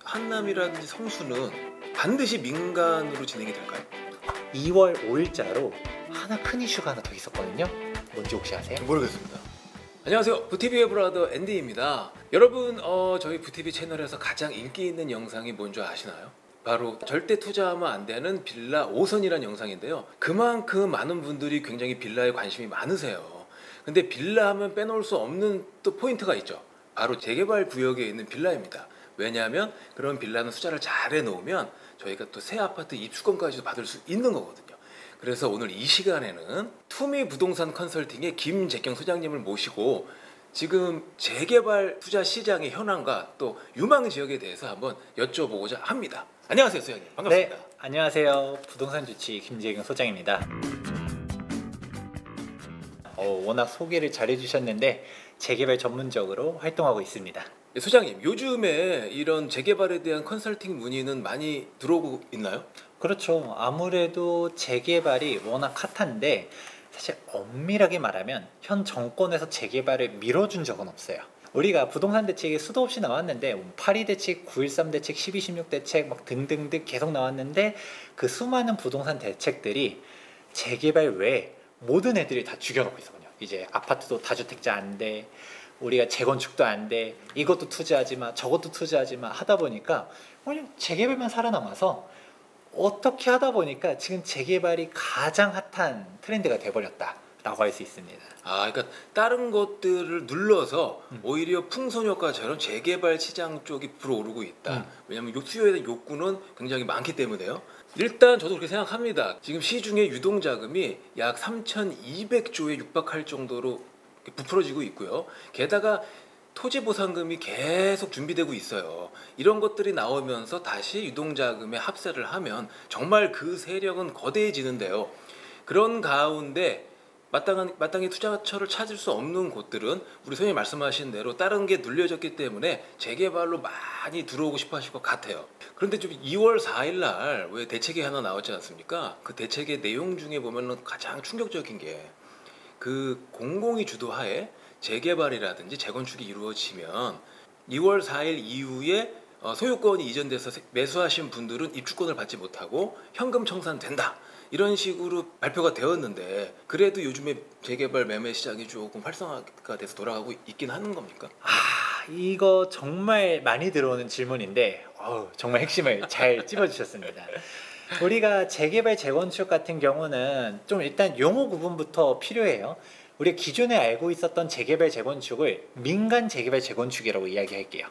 한남이라든지 성수는 반드시 민간으로 진행이 될까요? 2월 5일자로 하나 큰 이슈가 하나 더 있었거든요. 뭔지 혹시 아세요? 모르겠습니다. 안녕하세요, 부티비의 브라더 앤디입니다. 여러분, 저희 부티비 채널에서 가장 인기 있는 영상이 뭔지 아시나요? 바로 절대 투자하면 안 되는 빌라 5선이라는 영상인데요. 그만큼 많은 분들이 굉장히 빌라에 관심이 많으세요. 근데 빌라 하면 빼놓을 수 없는 또 포인트가 있죠. 바로 재개발 구역에 있는 빌라입니다. 왜냐하면 그런 빌라는 투자를 잘 해놓으면 저희가 또 새 아파트 입주권까지도 받을 수 있는 거거든요. 그래서 오늘 이 시간에는 투미 부동산 컨설팅의 김재경 소장님을 모시고 지금 재개발 투자 시장의 현황과 또 유망 지역에 대해서 한번 여쭤보고자 합니다. 안녕하세요, 소장님. 반갑습니다. 네, 안녕하세요. 부동산 주치 김재경 소장입니다. 워낙 소개를 잘 해주셨는데 재개발 전문적으로 활동하고 있습니다. 네, 소장님, 요즘에 이런 재개발에 대한 컨설팅 문의는 많이 들어오고 있나요? 그렇죠. 아무래도 재개발이 워낙 핫한데 사실 엄밀하게 말하면 현 정권에서 재개발을 밀어준 적은 없어요. 우리가 부동산 대책이 수도 없이 나왔는데 8.2 대책, 9.13 대책, 12.16 대책 막 등등등 계속 나왔는데 그 수많은 부동산 대책들이 재개발 외에 모든 애들이 다 죽여놓고 있거든요. 이제 아파트도 다주택자 안 돼, 우리가 재건축도 안 돼, 이것도 투자하지 마, 저것도 투자하지 마 하다 보니까 그냥 재개발만 살아남아서 어떻게 하다 보니까 지금 재개발이 가장 핫한 트렌드가 돼버렸다라고 할 수 있습니다. 그러니까 다른 것들을 눌러서 오히려 풍선효과처럼 재개발 시장 쪽이 불어오르고 있다. 왜냐하면 수요에 대한 욕구는 굉장히 많기 때문에요. 일단 저도 그렇게 생각합니다. 지금 시중에 유동자금이 약 3,200조에 육박할 정도로 부풀어지고 있고요. 게다가 토지보상금이 계속 준비되고 있어요. 이런 것들이 나오면서 다시 유동자금에 합세를 하면 정말 그 세력은 거대해지는데요. 그런 가운데 마땅히 투자처를 찾을 수 없는 곳들은 우리 소장님 말씀하신 대로 다른 게 눌려졌기 때문에 재개발로 많이 들어오고 싶어 하실 것 같아요. 그런데 좀 2월 4일 날 왜 대책이 하나 나왔지 않습니까? 그 대책의 내용 중에 보면은 가장 충격적인 게 그 공공이 주도하에 재개발이라든지 재건축이 이루어지면 2월 4일 이후에 소유권이 이전돼서 매수하신 분들은 입주권을 받지 못하고 현금 청산된다, 이런 식으로 발표가 되었는데 그래도 요즘에 재개발 매매 시장이 조금 활성화가 돼서 돌아가고 있긴 하는 겁니까? 이거 정말 많이 들어오는 질문인데 정말 핵심을 잘 찝어주셨습니다. 우리가 재개발 재건축 같은 경우는 좀 일단 용어 구분부터 필요해요. 우리가 기존에 알고 있었던 재개발 재건축을 민간 재개발 재건축이라고 이야기할게요.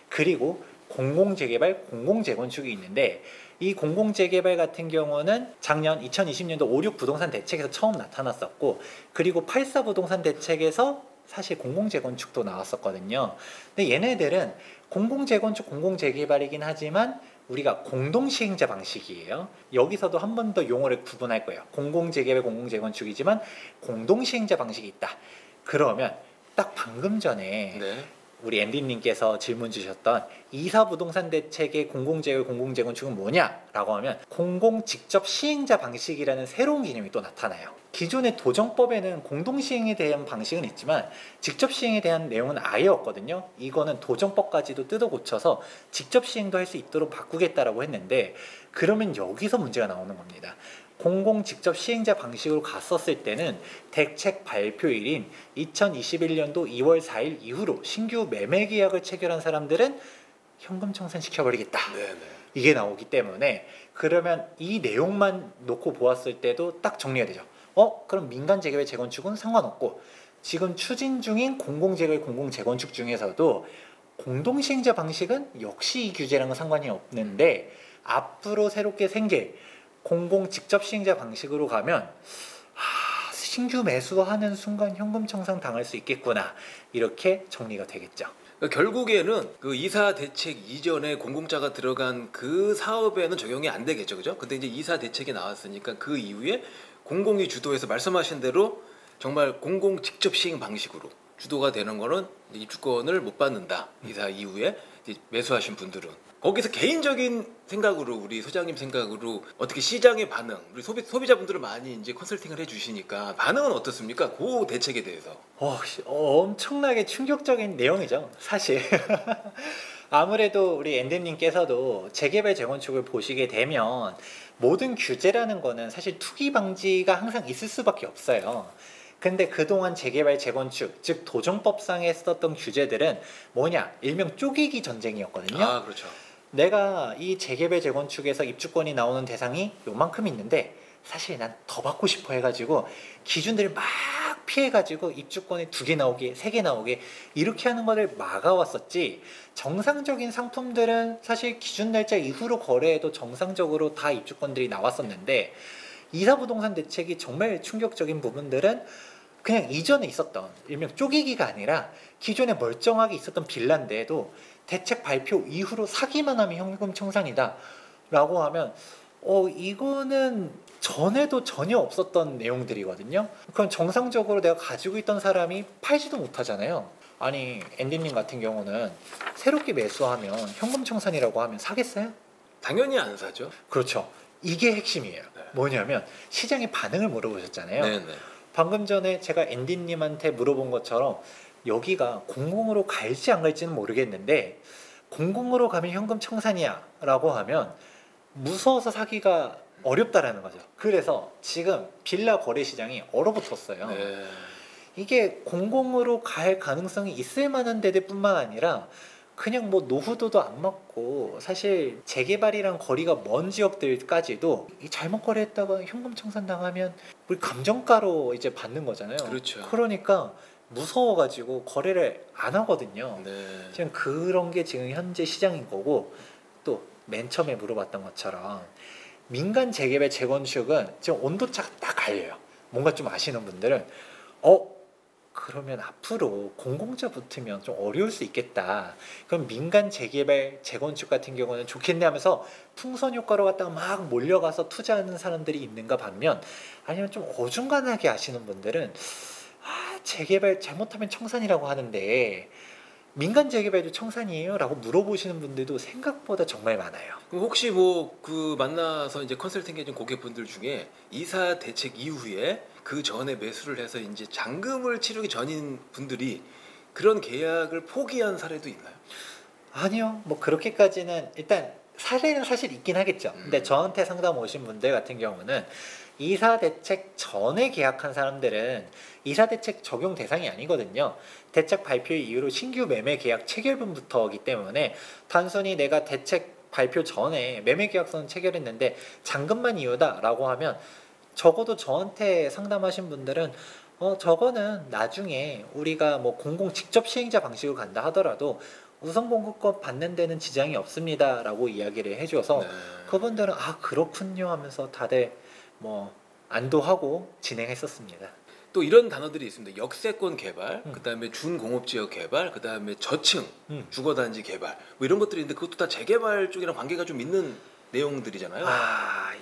그리고 공공 재개발, 공공 재건축이 있는데 이 공공 재개발 같은 경우는 작년 2020년도 5.6 부동산 대책에서 처음 나타났었고, 그리고 8.4 부동산 대책에서 사실 공공 재건축도 나왔었거든요. 근데 얘네들은 공공 재건축, 공공 재개발이긴 하지만 우리가 공동시행자 방식이에요. 여기서도 한 번 더 용어를 구분할 거예요. 공공재개발, 공공재건축이지만 공동시행자 방식이 있다. 그러면 딱 방금 전에 우리 앤디님께서 질문 주셨던 2.4 부동산 대책의 공공재개발, 공공재건축은 뭐냐라고 하면 공공 직접 시행자 방식이라는 새로운 개념이 또 나타나요. 기존의 도정법에는 공동시행에 대한 방식은 있지만 직접 시행에 대한 내용은 아예 없거든요. 이거는 도정법까지도 뜯어 고쳐서 직접 시행도 할 수 있도록 바꾸겠다라고 했는데, 그러면 여기서 문제가 나오는 겁니다. 공공 직접 시행자 방식으로 갔었을 때는 대책 발표일인 2021년도 2월 4일 이후로 신규 매매 계약을 체결한 사람들은 현금 청산시켜버리겠다. 이게 나오기 때문에 그러면 이 내용만 놓고 보았을 때도 딱 정리가 되죠. 그럼 민간 재개발 재건축은 상관없고 지금 추진 중인 공공재개발 공공재건축 중에서도 공동시행자 방식은 역시 이 규제랑은 상관이 없는데 앞으로 새롭게 생길 공공 직접 시행자 방식으로 가면 신규 매수하는 순간 현금 청산 당할 수 있겠구나, 이렇게 정리가 되겠죠. 그러니까 결국에는 그 이사 대책 이전에 공공자가 들어간 그 사업에는 적용이 안 되겠죠, 그죠? 근데 이제 이사 대책이 나왔으니까 그 이후에 공공이 주도해서 말씀하신 대로 정말 공공 직접 시행 방식으로 주도가 되는 거는 입주권을 못 받는다. 이사 이후에 매수하신 분들은. 거기서 개인적인 생각으로, 우리 소장님 생각으로 어떻게 시장의 반응, 우리 소비자분들을 많이 이제 컨설팅을 해주시니까 반응은 어떻습니까? 그 대책에 대해서. 엄청나게 충격적인 내용이죠, 사실. 아무래도 우리 앤드님께서도 재개발 재건축을 보시게 되면 모든 규제라는 거는 사실 투기 방지가 항상 있을 수밖에 없어요. 근데 그동안 재개발 재건축, 즉 도정법상에 썼던 규제들은 뭐냐? 일명 쪼개기 전쟁이었거든요. 아, 그렇죠. 내가 이 재개발 재건축에서 입주권이 나오는 대상이 요만큼 있는데 사실 난 더 받고 싶어 해가지고 기준들을 막 피해가지고 입주권이 2개 나오게 3개 나오게 이렇게 하는 거를 막아왔었지. 정상적인 상품들은 사실 기준 날짜 이후로 거래해도 정상적으로 다 입주권들이 나왔었는데, 이사부동산 대책이 정말 충격적인 부분들은 그냥 이전에 있었던 일명 쪼개기가 아니라 기존에 멀쩡하게 있었던 빌라인데도 대책 발표 이후로 사기만 하면 현금 청산이다 라고 하면 이거는 전에도 전혀 없었던 내용들이거든요. 그럼 정상적으로 내가 가지고 있던 사람이 팔지도 못하잖아요. 아니 앤디님 같은 경우는 새롭게 매수하면 현금 청산이라고 하면 사겠어요? 당연히 안 사죠. 그렇죠. 이게 핵심이에요. 네. 뭐냐면 시장의 반응을 물어보셨잖아요. 네네. 방금 전에 제가 앤디님한테 물어본 것처럼 여기가 공공으로 갈지 안 갈지는 모르겠는데 공공으로 가면 현금 청산이야 라고 하면 무서워서 사기가 어렵다라는 거죠. 그래서 지금 빌라 거래 시장이 얼어붙었어요. 네. 이게 공공으로 갈 가능성이 있을 만한 데들뿐만 아니라 그냥 뭐 노후도도 안 맞고 사실 재개발이랑 거리가 먼 지역들까지도 이 잘못 거래했다가 현금 청산 당하면 우리 감정가로 이제 받는 거잖아요. 그렇죠. 그러니까 무서워가지고 거래를 안 하거든요. 네. 지금 그런 게 지금 현재 시장인 거고, 또 맨 처음에 물어봤던 것처럼 민간 재개발 재건축은 지금 온도차가 딱 갈려요. 뭔가 좀 아시는 분들은 그러면 앞으로 공공자 붙으면 좀 어려울 수 있겠다. 그럼 민간 재개발 재건축 같은 경우는 좋겠네 하면서 풍선 효과로 갖다가 막 몰려가서 투자하는 사람들이 있는가 반면, 아니면 좀 어중간하게 아시는 분들은 재개발 잘못하면 청산이라고 하는데 민간 재개발도 청산이에요? 라고 물어보시는 분들도 생각보다 정말 많아요. 그럼 혹시 뭐 그 만나서 이제 컨설팅 해준 고객분들 중에 이사 대책 이후에 그 전에 매수를 해서 이제 잔금을 치르기 전인 분들이 그런 계약을 포기한 사례도 있나요? 아니요, 뭐 그렇게까지는 일단 사례는 사실 있긴 하겠죠. 근데 저한테 상담 오신 분들 같은 경우는 이사 대책 전에 계약한 사람들은 이사 대책 적용 대상이 아니거든요. 대책 발표 이후로 신규 매매 계약 체결분부터이기 때문에 단순히 내가 대책 발표 전에 매매 계약서는 체결했는데 잔금만 이유다라고 하면, 적어도 저한테 상담하신 분들은 저거는 나중에 우리가 뭐 공공 직접 시행자 방식으로 간다 하더라도 우선 공급권 받는 데는 지장이 없습니다라고 이야기를 해줘서 네. 그분들은 그렇군요 하면서 다들 뭐 안도하고 진행했었습니다. 또 이런 단어들이 있습니다. 역세권 개발, 그다음에 준공업지역 개발, 그다음에 저층 주거단지 개발, 뭐 이런 것들이 있는데 그것도 다 재개발 쪽이랑 관계가 좀 있는 내용들이잖아요.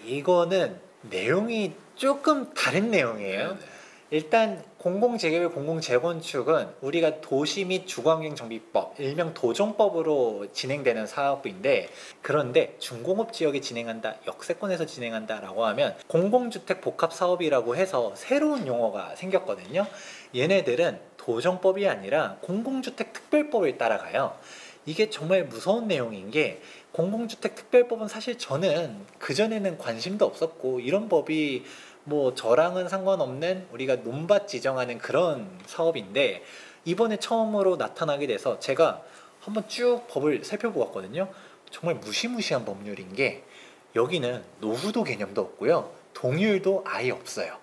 이거는 내용이 조금 다른 내용이에요. 네네. 일단 공공재개발 공공재건축은 우리가 도시 및 주거환경정비법, 일명 도정법으로 진행되는 사업인데, 그런데 준공업 지역에 진행한다, 역세권에서 진행한다라고 하면 공공주택 복합사업이라고 해서 새로운 용어가 생겼거든요. 얘네들은 도정법이 아니라 공공주택특별법을 따라가요. 이게 정말 무서운 내용인 게, 공공주택특별법은 사실 저는 그전에는 관심도 없었고 이런 법이 뭐 저랑은 상관없는 우리가 논밭 지정하는 그런 사업인데, 이번에 처음으로 나타나게 돼서 제가 한번 쭉 법을 살펴보았거든요. 정말 무시무시한 법률인 게, 여기는 노후도 개념도 없고요, 동일도 아예 없어요.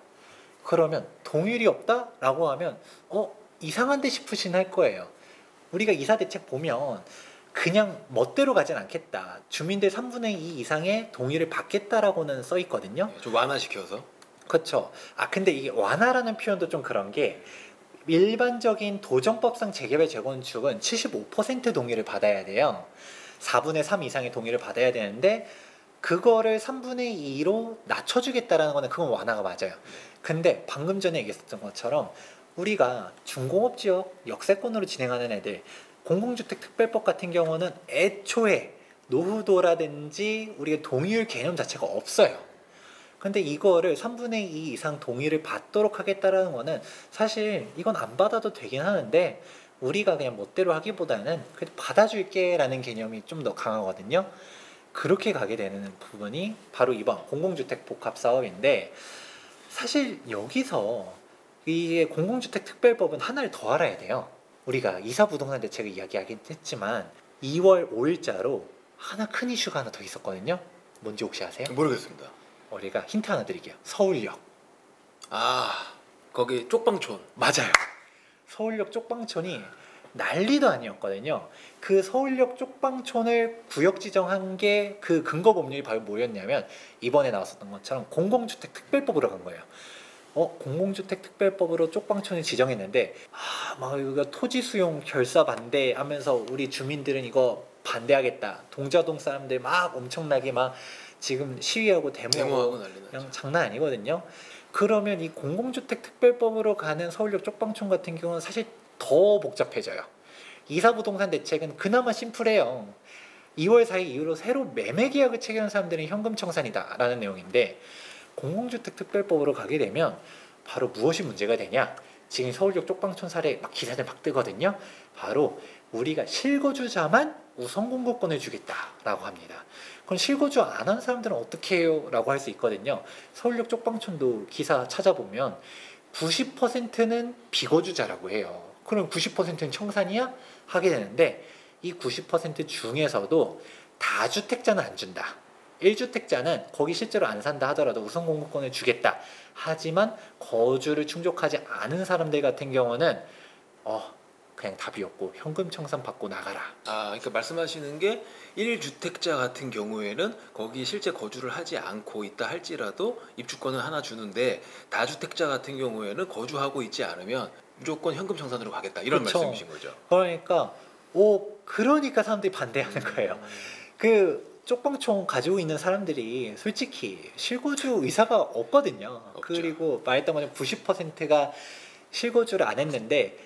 그러면 동일이 없다라고 하면 이상한데 싶으신 할 거예요. 우리가 이사대책 보면 그냥 멋대로 가진 않겠다, 주민들 3분의 2 이상의 동의를 받겠다라고는 써 있거든요. 좀 완화시켜서. 그렇죠. 근데 이게 완화라는 표현도 좀 그런 게, 일반적인 도정법상 재개발 재건축은 75% 동의를 받아야 돼요. 4분의 3 이상의 동의를 받아야 되는데 그거를 3분의 2로 낮춰주겠다라는 거는 그건 완화가 맞아요. 근데 방금 전에 얘기했었던 것처럼 우리가 준공업지역 역세권으로 진행하는 애들, 공공주택특별법 같은 경우는 애초에 노후도라든지 우리가 동의율 개념 자체가 없어요. 근데 이거를 3분의 2 이상 동의를 받도록 하겠다라는 거는 사실 이건 안 받아도 되긴 하는데, 우리가 그냥 멋대로 하기보다는 그래도 받아줄게라는 개념이 좀 더 강하거든요. 그렇게 가게 되는 부분이 바로 이번 공공주택 복합 사업인데, 사실 여기서 이게 공공주택 특별법은 하나를 더 알아야 돼요. 우리가 이사부동산 대책을 이야기하긴 했지만 2월 5일자로 하나 큰 이슈가 하나 더 있었거든요. 뭔지 혹시 아세요? 모르겠습니다. 우리가 힌트 하나 드릴게요. 서울역. 아, 거기 쪽방촌. 맞아요. 서울역 쪽방촌이 난리도 아니었거든요. 그 서울역 쪽방촌을 구역 지정한 게 그 근거 법률이 바로 뭐였냐면 이번에 나왔었던 것처럼 공공주택 특별법으로 간 거예요. 공공주택 특별법으로 쪽방촌을 지정했는데 막 이거 토지 수용 결사 반대하면서 우리 주민들은 이거 반대하겠다. 동자동 사람들 막 엄청나게 막 지금 시위하고 데모하고 난리 그냥 났죠. 장난 아니거든요. 그러면 이 공공주택 특별법으로 가는 서울역 쪽방촌 같은 경우는 사실 더 복잡해져요. 이사부동산 대책은 그나마 심플해요. 2월 4일 이후로 새로 매매 계약을 체결한 사람들은 현금 청산이다라는 내용인데, 공공주택 특별법으로 가게 되면 바로 무엇이 문제가 되냐? 지금 서울역 쪽방촌 사례 막 기사들 막 뜨거든요. 바로 우리가 실거주자만 우선 공급권을 주겠다라고 합니다. 그럼 실거주 안 한 사람들은 어떻게 해요? 라고 할 수 있거든요. 서울역 쪽방촌도 기사 찾아보면 90%는 비거주자라고 해요. 그럼 90%는 청산이야? 하게 되는데, 이 90% 중에서도 다주택자는 안 준다. 1주택자는 거기 실제로 안 산다 하더라도 우선 공급권을 주겠다. 하지만 거주를 충족하지 않은 사람들 같은 경우는 그냥 답이 없고 현금 청산 받고 나가라. 그러니까 말씀하시는 게 1주택자 같은 경우에는 거기 실제 거주를 하지 않고 있다 할지라도 입주권을 하나 주는데, 다주택자 같은 경우에는 거주하고 있지 않으면 무조건 현금 청산으로 가겠다, 이런 그쵸. 말씀이신 거죠. 그러니까 사람들이 반대하는 거예요. 그 쪽방촌 가지고 있는 사람들이 솔직히 실거주 의사가 없거든요. 없죠. 그리고 말했던 것처럼 90%가 실거주를 안 했는데,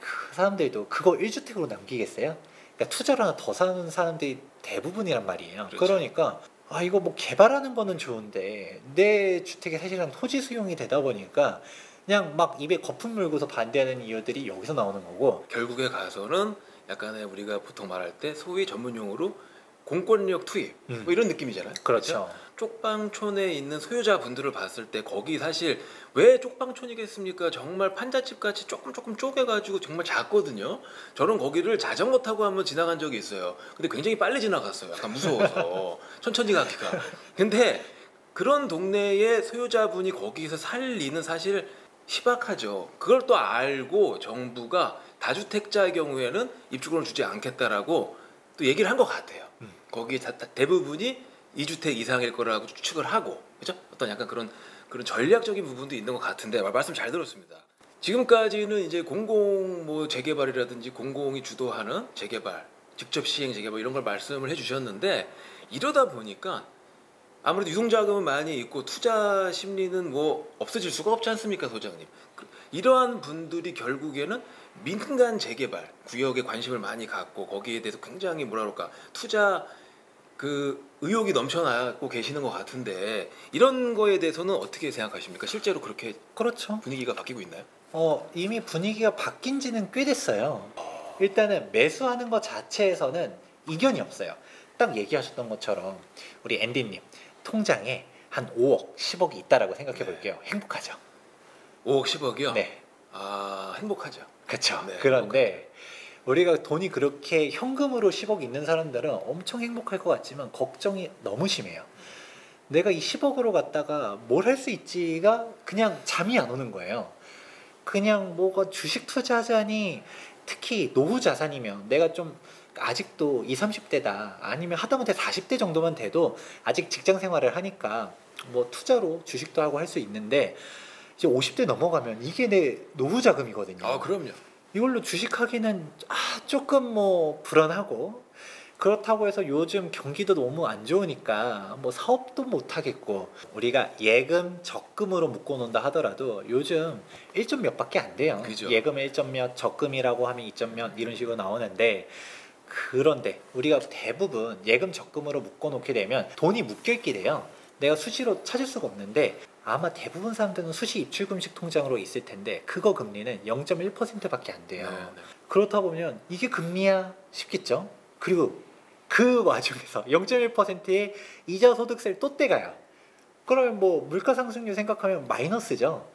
그 사람들도 그거 1주택으로 남기겠어요? 그러니까 투자를 하나 더 사는 사람들이 대부분이란 말이에요. 그렇죠. 그러니까 이거 뭐 개발하는 거는 좋은데 내 주택이 사실은 토지 수용이 되다 보니까 그냥 막 입에 거품 물고서 반대하는 이유들이 여기서 나오는 거고, 결국에 가서는 약간의 우리가 보통 말할 때 소위 전문 용어로 공권력 투입 뭐 이런 느낌이잖아요. 그렇죠. 쪽방촌에 있는 소유자분들을 봤을 때 거기 사실 왜 쪽방촌이겠습니까? 정말 판잣집 같이 조금 쪼개가지고 정말 작거든요. 저는 거기를 자전거 타고 한번 지나간 적이 있어요. 근데 굉장히 빨리 지나갔어요. 약간 무서워서 천천히 가기가. 근데 그런 동네의 소유자분이 거기서 살리는 사실 희박하죠. 그걸 또 알고 정부가 다주택자의 경우에는 입주권을 주지 않겠다라고 또 얘기를 한 것 같아요. 거기 대부분이 2주택 이상일 거라고 추측을 하고, 그죠? 어떤 약간 그런 전략적인 부분도 있는 것 같은데, 말씀 잘 들었습니다. 지금까지는 이제 공공 재개발이라든지 공공이 주도하는 재개발, 직접 시행 재개발 이런 걸 말씀을 해주셨는데, 이러다 보니까 아무래도 유동자금은 많이 있고 투자 심리는 없어질 수가 없지 않습니까, 소장님? 이러한 분들이 결국에는 민간 재개발 구역에 관심을 많이 갖고 거기에 대해서 굉장히 투자 의욕이 넘쳐나고 계시는 것 같은데, 이런 거에 대해서는 어떻게 생각하십니까? 실제로 그렇게 그렇죠. 분위기가 바뀌고 있나요? 이미 분위기가 바뀐 지는 꽤 됐어요. 일단은 매수하는 것 자체에서는 이견이 없어요. 딱 얘기하셨던 것처럼 우리 앤디님 통장에 한 5억, 10억이 있다라고 생각해 볼게요. 행복하죠? 5억, 10억이요? 네. 행복하죠. 그렇죠. 네, 그런데 우리가 돈이 그렇게 현금으로 10억 있는 사람들은 엄청 행복할 것 같지만 걱정이 너무 심해요. 내가 이 10억으로 갔다가 뭘 할 수 있지가 그냥 잠이 안 오는 거예요. 그냥 뭐가 주식 투자하자니, 특히 노후 자산이면 내가 좀 아직도 20, 30대다 아니면 하다못해 40대 정도만 돼도 아직 직장 생활을 하니까 뭐 투자로 주식도 하고 할 수 있는데, 이제 50대 넘어가면 이게 내 노후 자금이거든요. 그럼요. 이걸로 주식하기는 조금 불안하고, 그렇다고 해서 요즘 경기도 너무 안 좋으니까 사업도 못 하겠고, 우리가 예금 적금으로 묶어 놓는다 하더라도 요즘 1점 몇밖에 안 돼요. 그죠. 예금 1점 몇, 적금이라고 하면 2점 몇 이런 식으로 나오는데, 그런데 우리가 대부분 예금 적금으로 묶어 놓게 되면 돈이 묶여 있게 돼요. 내가 수시로 찾을 수가 없는데 아마 대부분 사람들은 수시 입출금식 통장으로 있을 텐데 그거 금리는 0.1%밖에 안 돼요. 네. 그렇다 보면 이게 금리야 싶겠죠. 그리고 그 와중에서 0.1%의 이자 소득세를 또 떼가요. 그러면 뭐 물가 상승률 생각하면 마이너스죠.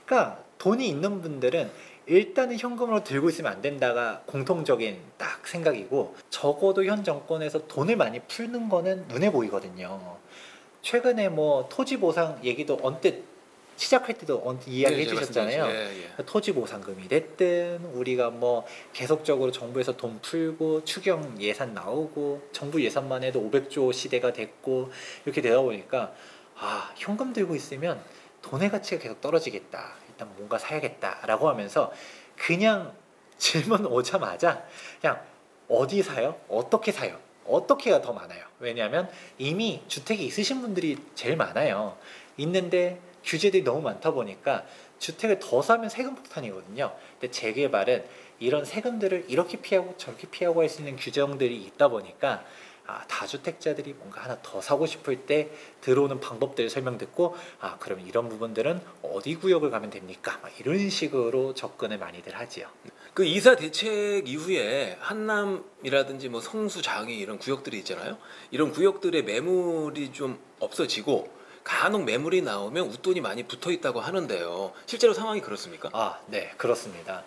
그러니까 돈이 있는 분들은 일단은 현금으로 들고 있으면 안 된다가 공통적인 딱 생각이고, 적어도 현 정권에서 돈을 많이 풀는 거는 눈에 보이거든요. 최근에 뭐 토지 보상 얘기도 언뜻 시작할 때도 언뜻 이야기해 제가 주셨잖아요. 말씀드렸죠. 예. 토지 보상금이 됐든 우리가 뭐 계속적으로 정부에서 돈 풀고 추경 예산 나오고 정부 예산만 해도 500조 시대가 됐고 이렇게 되다 보니까 현금 들고 있으면 돈의 가치가 계속 떨어지겠다, 일단 뭔가 사야겠다라고 하면서 그냥 질문 오자마자 그냥 어디 사요? 어떻게 사요? 어떻게가 더 많아요. 왜냐하면 이미 주택이 있으신 분들이 제일 많아요. 있는데 규제들이 너무 많다 보니까 주택을 더 사면 세금 폭탄이거든요. 근데 재개발은 이런 세금들을 이렇게 피하고 저렇게 피하고 할 수 있는 규정들이 있다 보니까 다주택자들이 뭔가 하나 더 사고 싶을 때 들어오는 방법들을 설명 듣고 그럼 이런 부분들은 어디 구역을 가면 됩니까? 이런 식으로 접근을 많이들 하지요. 그 이사 대책 이후에 한남이라든지 뭐 성수, 장애 이런 구역들이 있잖아요. 이런 구역들의 매물이 좀 없어지고 간혹 매물이 나오면 웃돈이 많이 붙어 있다고 하는데요. 실제로 상황이 그렇습니까? 네, 그렇습니다.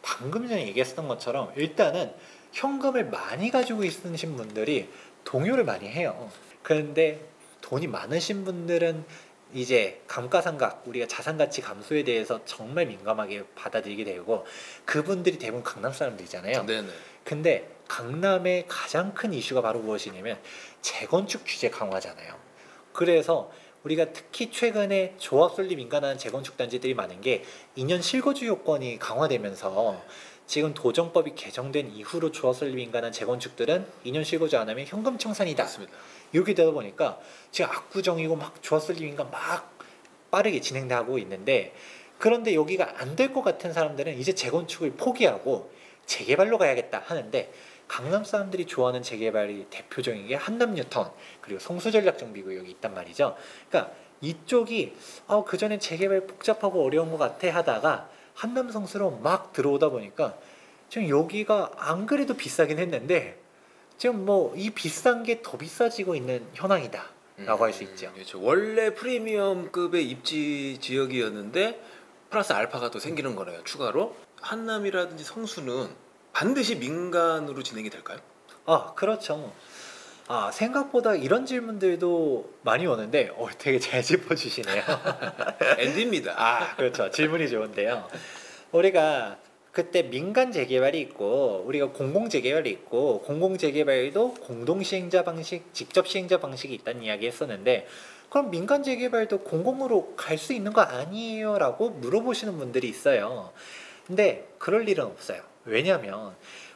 방금 전에 얘기했던 것처럼 일단은 현금을 많이 가지고 있으신 분들이 동요를 많이 해요. 그런데 돈이 많으신 분들은 이제 감가상각, 우리가 자산가치 감소에 대해서 정말 민감하게 받아들이게 되고, 그분들이 대부분 강남 사람들이잖아요. 네네. 근데 강남의 가장 큰 이슈가 바로 무엇이냐면 재건축 규제 강화잖아요. 그래서 우리가 특히 최근에 조합 설립 민감한 재건축 단지들이 많은 게 2년 실거주 요건이 강화되면서 지금 도정법이 개정된 이후로 조합 설립 민감한 재건축들은 2년 실거주 안 하면 현금 청산이다. 맞습니다. 이렇게 되다 보니까 지금 압구정이고 막 조합 설립 민감 막 빠르게 진행하고 있는데, 그런데 여기가 안 될 것 같은 사람들은 이제 재건축을 포기하고 재개발로 가야겠다 하는데, 강남 사람들이 좋아하는 재개발이 대표적인 게 한남 뉴턴 그리고 성수전략정비구역이 있단 말이죠. 그러니까 이쪽이 그전엔 재개발 복잡하고 어려운 것 같아 하다가 한남 성수로 막 들어오다 보니까 지금 여기가 안 그래도 비싸긴 했는데 지금 뭐 이 비싼 게 더 비싸지고 있는 현황이다라고 할 수 있죠. 그렇죠. 원래 프리미엄급의 입지 지역이었는데 플러스 알파가 또 생기는 거네요. 추가로. 한남이라든지 성수는 반드시 민간으로 진행이 될까요? 그렇죠. 생각보다 이런 질문들도 많이 오는데 되게 잘 짚어주시네요. 엔디입니다. 그렇죠. 질문이 좋은데요. 우리가 그때 민간 재개발이 있고 우리가 공공 재개발이 있고, 공공 재개발도 공동 시행자 방식, 직접 시행자 방식이 있다는 이야기 했었는데, 그럼 민간 재개발도 공공으로 갈 수 있는 거 아니에요? 라고 물어보시는 분들이 있어요. 근데 그럴 일은 없어요. 왜냐하면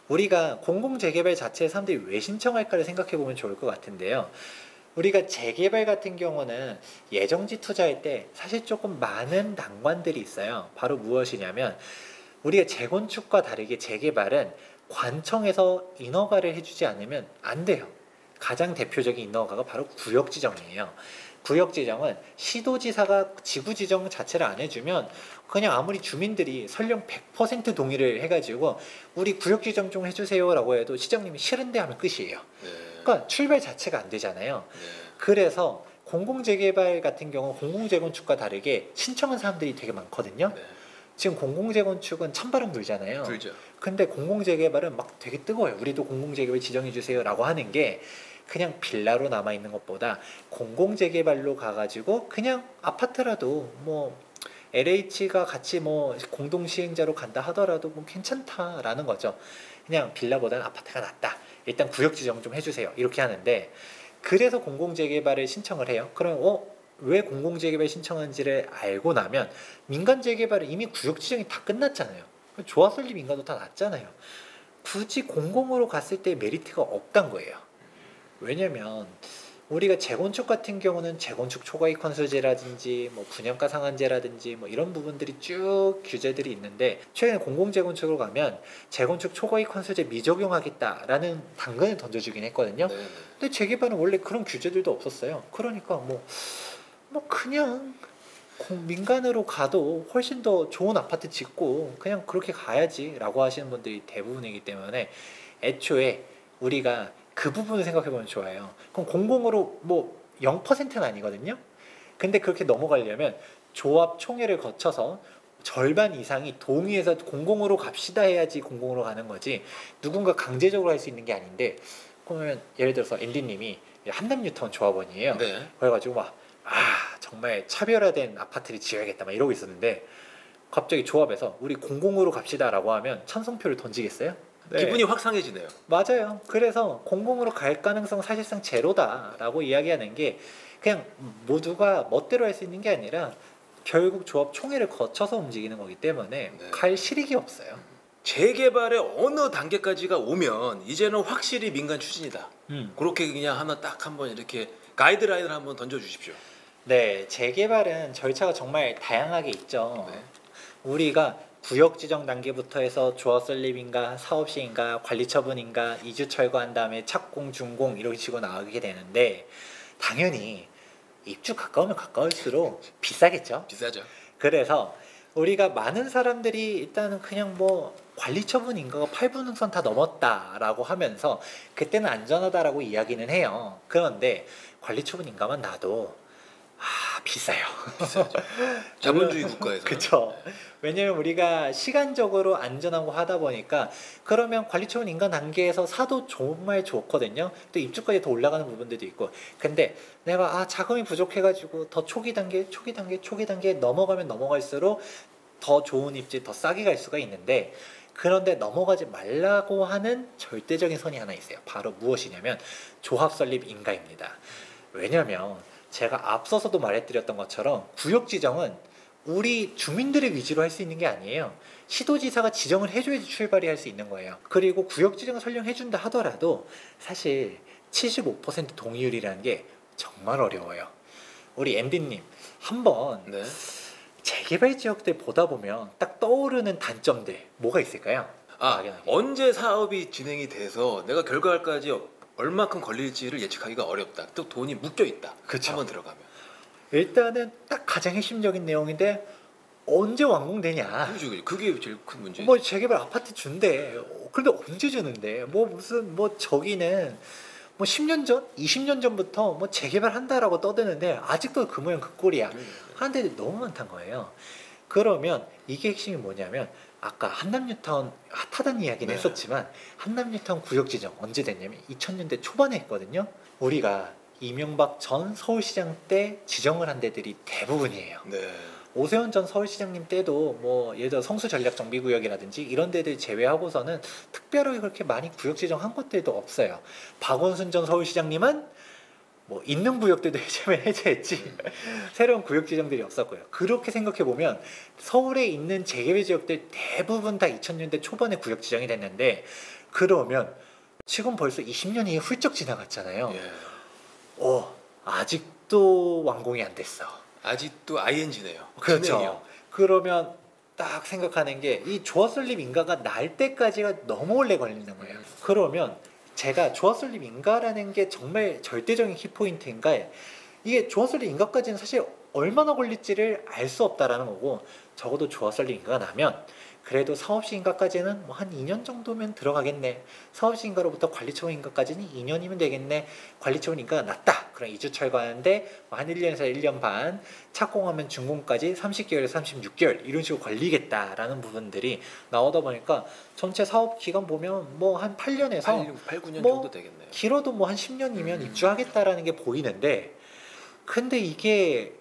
우리가 공공 재개발 자체에 사람들이 왜 신청할까를 생각해 보면 좋을 것 같은데요. 우리가 재개발 같은 경우는 예정지 투자할 때 사실 조금 많은 난관들이 있어요. 바로 무엇이냐면 우리가 재건축과 다르게 재개발은 관청에서 인허가를 해주지 않으면 안 돼요. 가장 대표적인 인허가가 바로 구역지정이에요. 구역지정은 시도지사가 지구지정 자체를 안 해주면 그냥 아무리 주민들이 설령 100% 동의를 해가지고 우리 구역지정 좀 해주세요 라고 해도 시장님이 싫은데 하면 끝이에요. 네. 그러니까 출발 자체가 안 되잖아요. 네. 그래서 공공재개발 같은 경우 공공재건축과 다르게 신청한 사람들이 되게 많거든요. 네. 지금 공공재건축은 찬바람 불잖아요. 불죠. 근데 공공재개발은 막 되게 뜨거워요. 우리도 공공재개발 지정해주세요 라고 하는 게 그냥 빌라로 남아있는 것보다 공공재개발로 가가지고 그냥 아파트라도 뭐 LH가 같이 뭐 공동시행자로 간다 하더라도 뭐 괜찮다라는 거죠. 그냥 빌라보다는 아파트가 낫다. 일단 구역 지정 좀 해주세요. 이렇게 하는데, 그래서 공공재개발을 신청을 해요. 그럼 왜 공공재개발 신청한지를 알고 나면 민간 재개발은 이미 구역 지정이 다 끝났잖아요. 조합 설립 인가도 다 났잖아요. 굳이 공공으로 갔을 때 메리트가 없단 거예요. 왜냐면 우리가 재건축 같은 경우는 재건축 초과이익 환수제라든지 뭐 분양가 상한제라든지 뭐 이런 부분들이 쭉 규제들이 있는데, 최근에 공공재건축으로 가면 재건축 초과이익 환수제 미적용하겠다라는 당근을 던져주긴 했거든요. 네. 근데 재개발은 원래 그런 규제들도 없었어요. 그러니까 뭐 그냥 민간으로 가도 훨씬 더 좋은 아파트 짓고 그냥 그렇게 가야지라고 하시는 분들이 대부분이기 때문에 애초에 우리가 그 부분을 생각해보면 좋아요. 그럼 공공으로 뭐 0%는 아니거든요. 근데 그렇게 넘어가려면 조합 총회를 거쳐서 절반 이상이 동의해서 공공으로 갑시다 해야지 공공으로 가는 거지, 누군가 강제적으로 할 수 있는 게 아닌데. 그러면 예를 들어서 앤디님이 한남뉴타운 조합원이에요. 네. 그래가지고 정말 차별화된 아파트를 지어야겠다 막 이러고 있었는데, 갑자기 조합에서 우리 공공으로 갑시다라고 하면 찬성표를 던지겠어요? 네. 기분이 확 상해지네요. 맞아요. 그래서 공공으로 갈 가능성 사실상 제로다라고 이야기하는 게, 그냥 모두가 멋대로 할 수 있는 게 아니라 결국 조합 총회를 거쳐서 움직이는 거기 때문에 네. 갈 실익이 없어요. 재개발의 어느 단계까지가 오면 이제는 확실히 민간 추진이다. 그렇게 그냥 하나 딱 한번 이렇게 가이드라인을 한번 던져주십시오. 네, 재개발은 절차가 정말 다양하게 있죠. 네. 우리가 구역 지정 단계부터 해서 조합 설립인가 사업시인가 관리처분인가 이주 철거한 다음에 착공 준공 이런 식으로 나가게 되는데, 당연히 입주 가까우면 가까울수록 비싸겠죠. 비싸죠. 그래서 우리가 많은 사람들이 일단은 그냥 뭐 관리처분 인가가 8분 능선 다 넘었다라고 하면서 그때는 안전하다라고 이야기는 해요. 그런데 관리처분 인가만 나도 비싸요. 비싸죠. 자본주의 국가에서. 그렇죠. 왜냐면 우리가 시간적으로 안전하고 하다 보니까, 그러면 관리처분 인가 단계에서 사도 정말 좋거든요. 또 입주까지 더 올라가는 부분들도 있고. 근데 내가 자금이 부족해가지고 더 초기 단계 넘어가면 넘어갈수록 더 좋은 입지 더 싸게 갈 수가 있는데, 그런데 넘어가지 말라고 하는 절대적인 선이 하나 있어요. 바로 무엇이냐면 조합 설립 인가입니다. 왜냐면 제가 앞서서도 말해드렸던 것처럼 구역 지정은 우리 주민들의 위주로 할 수 있는 게 아니에요. 시도지사가 지정을 해줘야지 출발이 할 수 있는 거예요. 그리고 구역 지정을 설령 해준다 하더라도 사실 75% 동의율이라는 게 정말 어려워요. 우리 앤디님 한번 네. 재개발 지역들 보다 보면 딱 떠오르는 단점들 뭐가 있을까요? 막연하게. 언제 사업이 진행이 돼서 내가 결과까지 얼마큼 걸릴지를 예측하기가 어렵다. 또 돈이 묶여 있다. 그쵸. 한번 들어가면. 일단은 딱 가장 핵심적인 내용인데, 언제 완공되냐. 그게 제일 큰 문제죠. 뭐 재개발 아파트 준대. 근데 언제 주는데? 무슨 저기는 10년 전, 20년 전부터 재개발 한다라고 떠드는데 아직도 그 모양 그 꼴이야. 하는 데들이 너무 많다는 거예요. 그러면 이게 핵심이 뭐냐면, 아까 한남뉴타운 핫하다는 이야기는 했었지만 한남뉴타운 구역 지정 언제 됐냐면 2000년대 초반에 했거든요. 우리가 이명박 전 서울시장 때 지정을 한 데들이 대부분이에요. 네. 오세훈 전 서울시장님 때도 예를 들어 성수전략정비구역이라든지 이런 데들 제외하고서는 특별하게 그렇게 많이 구역 지정한 것들도 없어요. 박원순 전 서울시장님은 있는 구역들도 해제했지 새로운 구역 지정들이 없었고요. 그렇게 생각해 보면 서울에 있는 재개발 지역들 대부분 다 2000년대 초반에 구역 지정이 됐는데, 그러면 지금 벌써 20년이 훌쩍 지나갔잖아요. 예. 아직도 완공이 안 됐어. 아직도 ING네요. 그렇죠. 그러면 딱 생각하는 게, 이 조합 설립 인가가 날 때까지가 너무 오래 걸리는 거예요. 그러면 제가 조합 설립 인가라는 게 정말 절대적인 키포인트인가, 이게 조합 설립 인가까지는 사실 얼마나 걸릴지를 알 수 없다라는 거고, 적어도 조합 설립 인가가 나면 그래도 사업시 인가까지는 한 2년 정도면 들어가겠네. 사업시 인가로부터 관리처분 인가까지는 2년이면 되겠네. 관리처분 인가가 났다. 그럼 2주 철거하는데 한 1년에서 1년 반, 착공하면 준공까지 30개월에서 36개월 이런 식으로 걸리겠다라는 부분들이 나오다 보니까 전체 사업 기간 보면 한 8년에서 8, 9년 정도 되겠네요. 길어도 한 10년이면 입주하겠다라는 게 보이는데, 근데 이게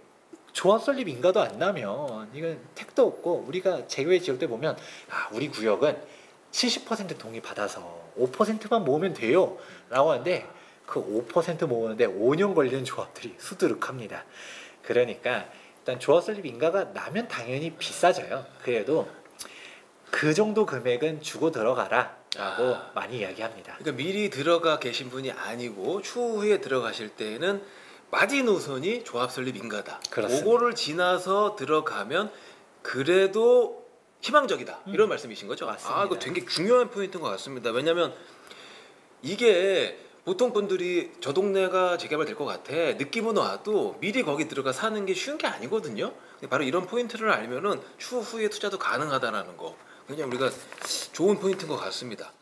조합 설립 인가도 안 나면 이건 택도 없고, 우리가 재개발 지역들 보면 우리 구역은 70% 동의 받아서 5%만 모으면 돼요 라고 하는데, 그 5% 모으는데 5년 걸리는 조합들이 수두룩합니다. 그러니까 일단 조합 설립 인가가 나면 당연히 비싸져요. 그래도 그 정도 금액은 주고 들어가라 많이 이야기합니다. 그러니까 미리 들어가 계신 분이 아니고 추후에 들어가실 때는 마지노선이 조합 설립 인가다. 그렇습니다. 그거를 지나서 들어가면 그래도 희망적이다. 이런 말씀이신 거죠? 맞습니다. 이거 되게 중요한 포인트인 것 같습니다. 왜냐하면 이게 보통 분들이 저 동네가 재개발될 것 같아 느낌은 와도 미리 거기 들어가 사는 게 쉬운 게 아니거든요. 근데 바로 이런 포인트를 알면은 추후에 투자도 가능하다라는 거 굉장히 우리가 좋은 포인트인 것 같습니다.